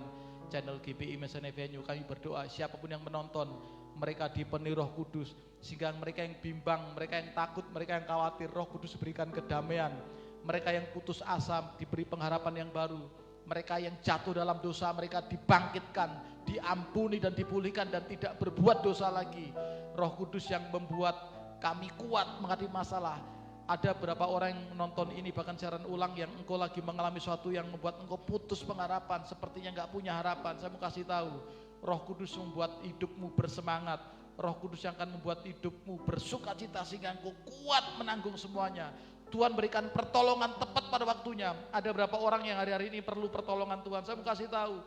channel GPI Messianic Venue, kami berdoa siapapun yang menonton, mereka dipenuhi Roh Kudus, sehingga mereka yang bimbang, mereka yang takut, mereka yang khawatir, Roh Kudus berikan kedamaian. Mereka yang putus asa diberi pengharapan yang baru. Mereka yang jatuh dalam dosa, mereka dibangkitkan, diampuni dan dipulihkan dan tidak berbuat dosa lagi. Roh Kudus yang membuat kami kuat menghadapi masalah. Ada beberapa orang yang menonton ini bahkan siaran ulang yang engkau lagi mengalami sesuatu yang membuat engkau putus pengharapan, sepertinya nggak punya harapan. Saya mau kasih tahu, Roh Kudus membuat hidupmu bersemangat. Roh Kudus yang akan membuat hidupmu bersukacita sehingga engkau kuat menanggung semuanya. Tuhan berikan pertolongan tepat pada waktunya. Ada beberapa orang yang hari-hari ini perlu pertolongan Tuhan. Saya mau kasih tahu,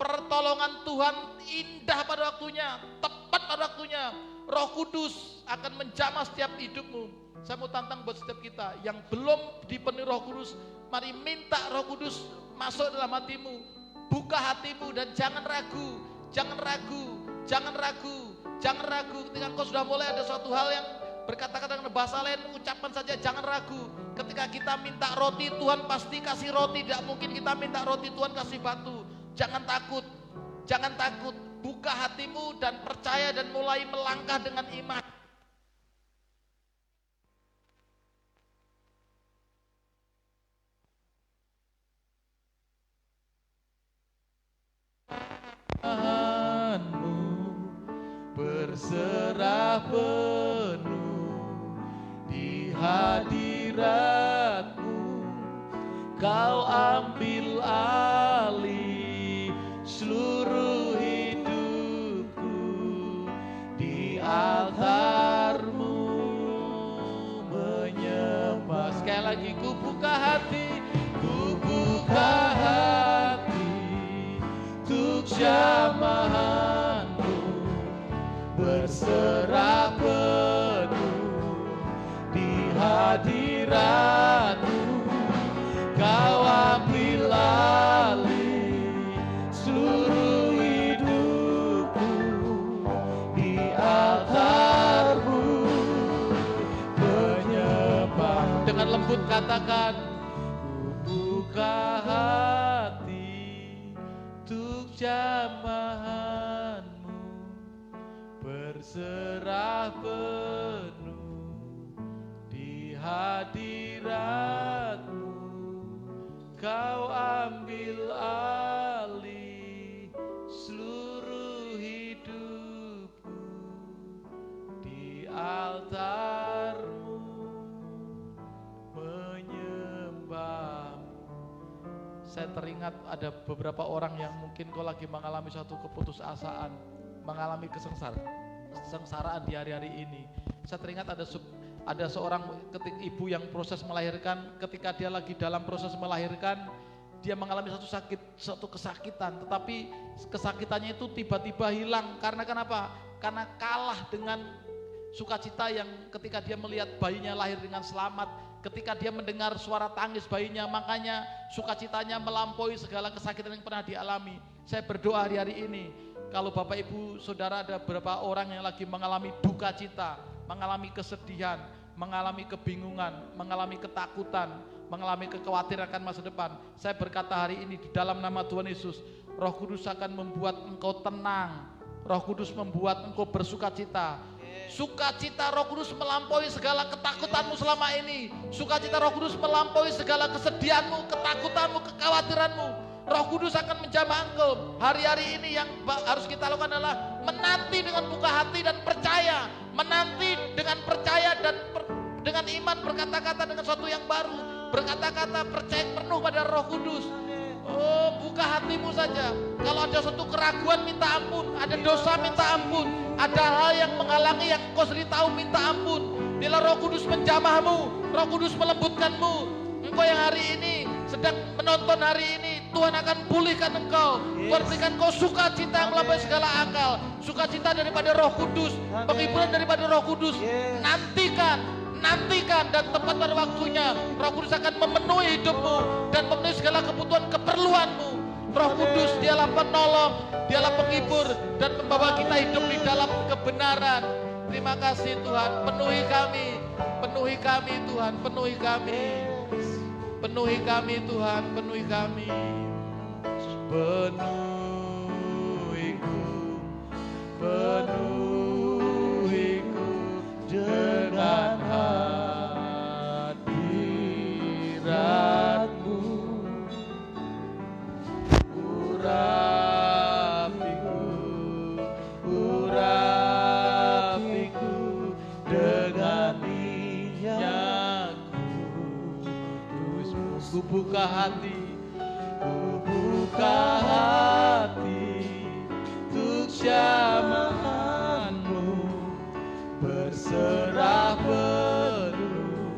pertolongan Tuhan indah pada waktunya, tepat pada waktunya. Roh Kudus akan menjamah setiap hidupmu. Saya mau tantang buat setiap kita yang belum dipenuhi Roh Kudus, mari minta Roh Kudus masuk dalam hatimu. Buka hatimu dan jangan ragu, jangan ragu, jangan ragu, jangan ragu. Ketika engkau sudah mulai ada suatu hal yang berkata-kata dengan bahasa lain, ucapkan saja, jangan ragu. Ketika kita minta roti, Tuhan pasti kasih roti. Tidak mungkin kita minta roti, Tuhan kasih batu. Jangan takut, jangan takut. Buka hatimu dan percaya dan mulai melangkah dengan iman. Berserah penuh di hadirat-Mu, Kau ambil alih seluruh hidupku, di altar-Mu menyembah. Sekali lagi, ku buka hati, ku buka hati untuk jamahan-Mu, berserah penuh di hadirat-Mu, Kau ambil alih seluruh hidupku, di altar-Mu menyembah. Dengan lembut katakan, ku buka hati untuk jamahan-Mu, berserah penuh di hadirat-Mu, Kau ambil alih seluruh hidupku, di altar-Mu menyembah. Saya teringat ada beberapa orang yang mungkin kau lagi mengalami suatu keputusasaan, mengalami kesengsaraan di hari-hari ini. Saya teringat ada seorang ibu yang proses melahirkan. Ketika dia lagi dalam proses melahirkan, dia mengalami satu kesakitan, tetapi kesakitannya itu tiba-tiba hilang. Karena kenapa? Karena kalah dengan sukacita yang ketika dia melihat bayinya lahir dengan selamat, ketika dia mendengar suara tangis bayinya, makanya sukacitanya melampaui segala kesakitan yang pernah dialami. Saya berdoa hari-hari ini, kalau Bapak Ibu Saudara ada beberapa orang yang lagi mengalami duka cita, mengalami kesedihan, mengalami kebingungan, mengalami ketakutan, mengalami kekhawatiran akan masa depan, saya berkata hari ini di dalam nama Tuhan Yesus, Roh Kudus akan membuat engkau tenang. Roh Kudus membuat engkau bersukacita. Sukacita Roh Kudus melampaui segala ketakutanmu selama ini. Sukacita Roh Kudus melampaui segala kesedihanmu, ketakutanmu, kekhawatiranmu. Roh Kudus akan menjamah engkau. Hari-hari ini yang harus kita lakukan adalah menanti dengan buka hati dan percaya. Menanti dengan percaya dan dengan iman, berkata-kata dengan sesuatu yang baru. Berkata-kata percaya penuh pada Roh Kudus. Oh, buka hatimu saja. Kalau ada suatu keraguan, minta ampun. Ada dosa, minta ampun. Ada hal yang menghalangi yang kau sendiri tahu, minta ampun. Bila Roh Kudus menjamahmu, Roh Kudus melembutkanmu. Engkau yang hari ini sedang menonton hari ini, Tuhan akan pulihkan engkau. Tuhan berikan kau sukacita yang melampaui segala akal. Sukacita daripada Roh Kudus, penghiburan daripada Roh Kudus. Nantikan dan tepat pada waktunya Roh Kudus akan memenuhi hidupmu dan memenuhi segala kebutuhan keperluanmu. Roh Kudus dialah penolong, dialah penghibur dan membawa kita hidup di dalam kebenaran. Terima kasih Tuhan, penuhi kami Tuhan, penuhi kami Tuhan, penuhi kami. Penuhiku dengan hadirat-Mu, buka hati, buka hati untuk jamahanmu, berserah penuh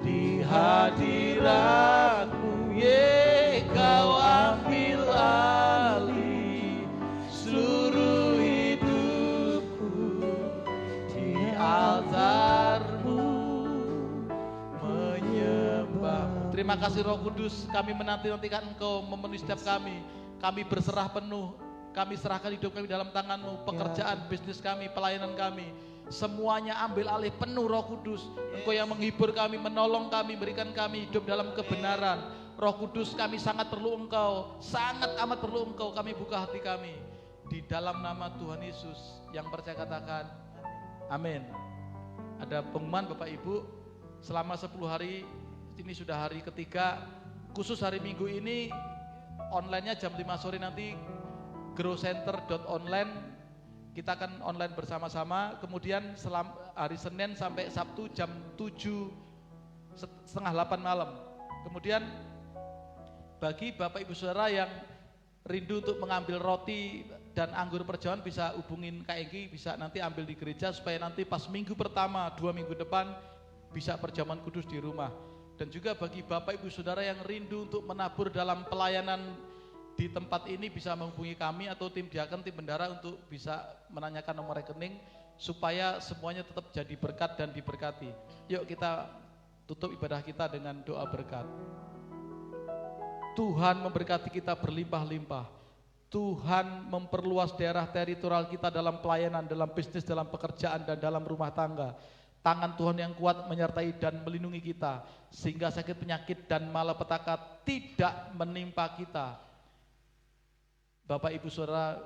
di hadiratmu. Kau ambil alih seluruh hidupku di altarmu menyembah. Terima kasih Roh Kudus, kami menanti-nantikan Engkau memenuhi setiap kami. Kami berserah penuh, kami serahkan hidup kami dalam tangan-Mu, pekerjaan, bisnis kami, pelayanan kami. Semuanya ambil alih penuh Roh Kudus. Engkau yang menghibur kami, menolong kami, berikan kami hidup dalam kebenaran. Roh Kudus, kami sangat perlu Engkau, sangat amat perlu Engkau. Kami buka hati kami. Di dalam nama Tuhan Yesus, yang percaya katakan amin. Ada pengumuman Bapak Ibu, selama 10 hari, ini sudah hari ketiga, khusus hari Minggu ini, online-nya jam 5 sore nanti, growcenter.online, kita akan online bersama-sama. Kemudian hari Senin sampai Sabtu jam 7, setengah 8 malam. Kemudian bagi Bapak Ibu Saudara yang rindu untuk mengambil roti dan anggur perjamuan, bisa hubungin Kak Egi, bisa nanti ambil di gereja supaya nanti pas minggu pertama, 2 minggu depan bisa perjamuan kudus di rumah. Dan juga bagi Bapak Ibu Saudara yang rindu untuk menabur dalam pelayanan di tempat ini, bisa menghubungi kami atau tim diaken, tim bendara untuk bisa menanyakan nomor rekening supaya semuanya tetap jadi berkat dan diberkati. Yuk kita tutup ibadah kita dengan doa berkat. Tuhan memberkati kita berlimpah-limpah. Tuhan memperluas daerah teritorial kita dalam pelayanan, dalam bisnis, dalam pekerjaan, dan dalam rumah tangga. Tangan Tuhan yang kuat menyertai dan melindungi kita, sehingga sakit, penyakit, dan malapetaka tidak menimpa kita. Bapak Ibu Saudara,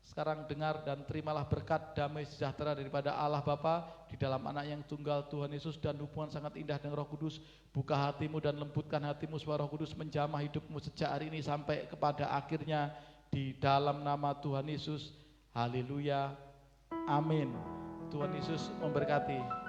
sekarang dengar dan terimalah berkat damai sejahtera daripada Allah Bapa di dalam Anak yang tunggal Tuhan Yesus, dan hubungan sangat indah dengan Roh Kudus. Buka hatimu dan lembutkan hatimu supaya Roh Kudus menjamah hidupmu sejak hari ini sampai kepada akhirnya, di dalam nama Tuhan Yesus. Haleluya. Amin. Tuhan Yesus memberkati.